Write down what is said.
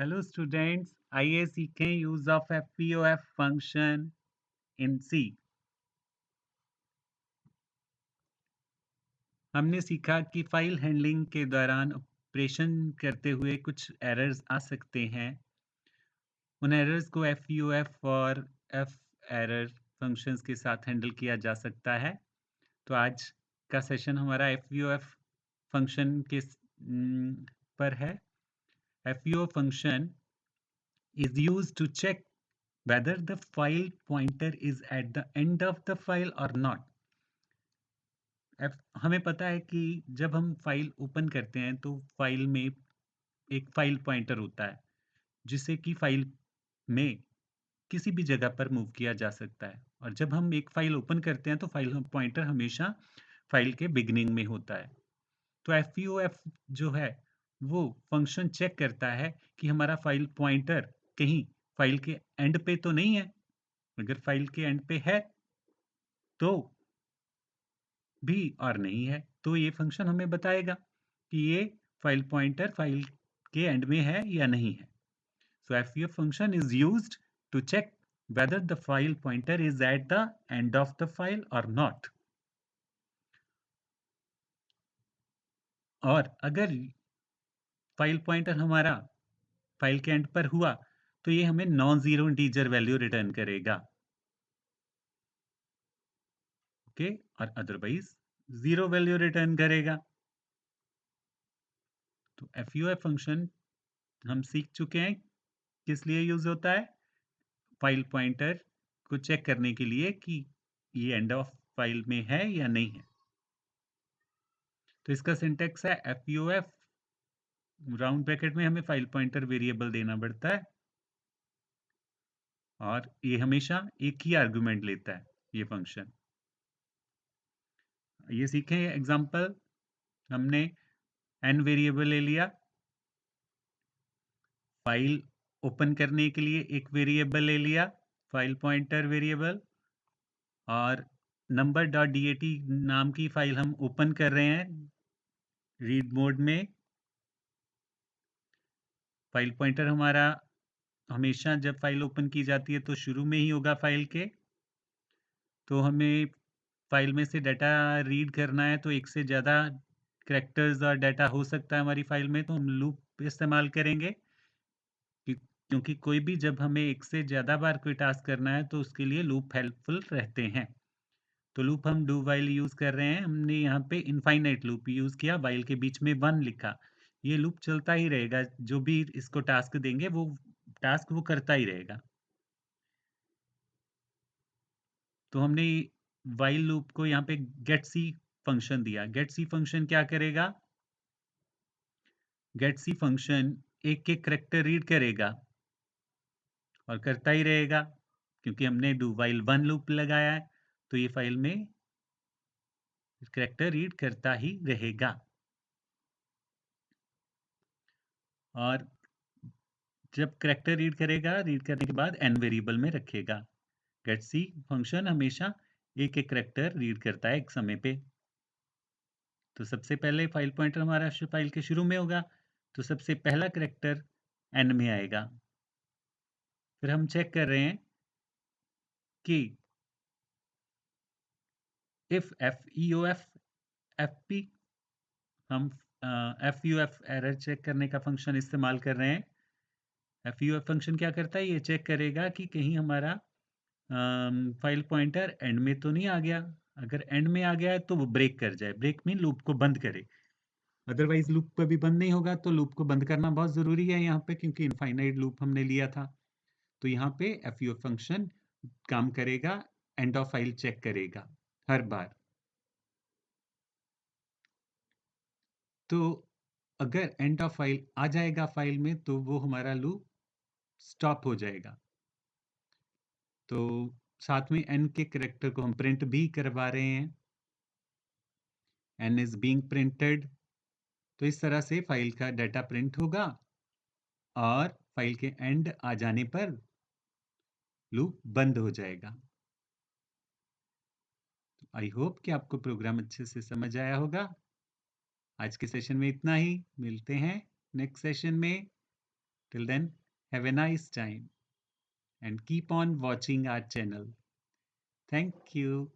Hello students, आइए सीखें use of एफपीओएफ function in सी। हमने सीखा कि फाइल हैंडलिंग के दौरान ऑपरेशन करते हुए कुछ एरर्स आ सकते हैं। उन एरर्स को एफपीओएफ और एफ एरर फंक्शंस के साथ हैंडल किया जा सकता है। तो आज का सेशन हमारा एफपीओएफ फंक्शन के पर है। FPO function is used to check whether the file pointer is at the end of the file or not. हमें पता है कि जब हम फाइल ओपन करते हैं तो फाइल में एक फाइल पॉइंटर होता है जिसे कि फाइल में किसी भी जगह पर मूव किया जा सकता है, और जब हम एक फाइल ओपन करते हैं तो फाइल पॉइंटर हमेशा फाइल के बिगिनिंग में होता है। तो एफ जो है वो फंक्शन चेक करता है कि हमारा फाइल पॉइंटर कहीं फाइल के एंड पे तो नहीं है। अगर फाइल के एंड पे है तो भी, और नहीं है तो ये फंक्शन हमें बताएगा कि ये फाइल पॉइंटर फाइल के एंड में है या नहीं है। So FPF function is used to check whether the file pointer is at the end of the file or not. और अगर फाइल पॉइंटर हमारा फाइल के एंड पर हुआ तो ये हमें non zero integer value return करेगा, ओके, और अदरवाइज जीरो वैल्यू रिटर्न करेगा। तो एफयूएफ फंक्शन हम सीख चुके हैं किस लिए यूज होता है। फाइल पॉइंटर को चेक करने के लिए कि ये एंड ऑफ फाइल में है या नहीं है। तो इसका सिंटेक्स है एफयूएफ राउंड ब्रैकेट में हमें फाइल पॉइंटर वेरिएबल देना पड़ता है, और ये हमेशा एक ही आर्गुमेंट लेता है ये फंक्शन। ये सीखें एग्जांपल। हमने एन वेरिएबल ले लिया, फाइल ओपन करने के लिए एक वेरिएबल ले लिया, फाइल पॉइंटर वेरिएबल, और नंबर डॉट डीएटी नाम की फाइल हम ओपन कर रहे हैं रीड मोड में। फाइल पॉइंटर हमारा हमेशा जब फाइल ओपन की जाती है तो शुरू में ही होगा फाइल के। तो हमें फाइल में से डाटा रीड करना है तो एक से ज़्यादा कैरेक्टर्स और डाटा हो सकता है हमारी फाइल में, तो हम लूप इस्तेमाल करेंगे क्योंकि कोई भी जब हमें एक से ज़्यादा बार कोई टास्क करना है तो उसके लिए लूप हेल्पफुल रहते हैं। तो लूप हम डू वाइल यूज़ कर रहे हैं। हमने यहाँ पे इनफाइनाइट लूप यूज़ किया, वाइल के बीच में 1 लिखा। ये लूप चलता ही रहेगा, जो भी इसको टास्क देंगे वो टास्क वो करता ही रहेगा। तो हमने वाइल लूप को यहाँ पे गेट सी फंक्शन दिया। गेट सी फंक्शन क्या करेगा? गेट सी फंक्शन एक एक करैक्टर रीड करेगा और करता ही रहेगा, क्योंकि हमने डू वाइल 1 लूप लगाया है तो ये फाइल में करैक्टर रीड करता ही रहेगा। और जब करैक्टर रीड करेगा, रीड करने के बाद एन वेरिएबल में रखेगा। गेट सी फंक्शन हमेशा एक एक करैक्टर रीड करता है एक समय पे। तो सबसे पहले फाइल पॉइंटर हमारा फाइल के शुरू में होगा, तो सबसे पहला करैक्टर एन में आएगा। फिर हम चेक कर रहे हैं कि इफ एफ पी, हम एफ एरर चेक करने का फंक्शन इस्तेमाल कर रहे हैं। एफ फंक्शन क्या करता है? ये चेक करेगा कि कहीं हमारा फाइल पॉइंटर एंड में तो नहीं आ गया। अगर एंड में आ गया है तो वो ब्रेक कर जाए। ब्रेक मीन लूप को बंद करे, अदरवाइज लूप कभी बंद नहीं होगा। तो लूप को बंद करना बहुत ज़रूरी है यहाँ पे, क्योंकि इनफाइनाइट लूप हमने लिया था। तो यहाँ पे एफ फंक्शन काम करेगा, एंड ऑफ फाइल चेक करेगा हर बार। तो अगर एंड ऑफ फाइल आ जाएगा फाइल में तो वो हमारा लूप स्टॉप हो जाएगा। तो साथ में एन के कैरेक्टर को हम प्रिंट भी करवा रहे हैं, एन इज बीइंग प्रिंटेड। तो इस तरह से फाइल का डाटा प्रिंट होगा और फाइल के एंड आ जाने पर लूप बंद हो जाएगा। आई होप कि आपको प्रोग्राम अच्छे से समझ आया होगा। आज के सेशन में इतना ही, मिलते हैं नेक्स्ट सेशन में। Till then, have a nice time and keep on watching our channel. Thank you.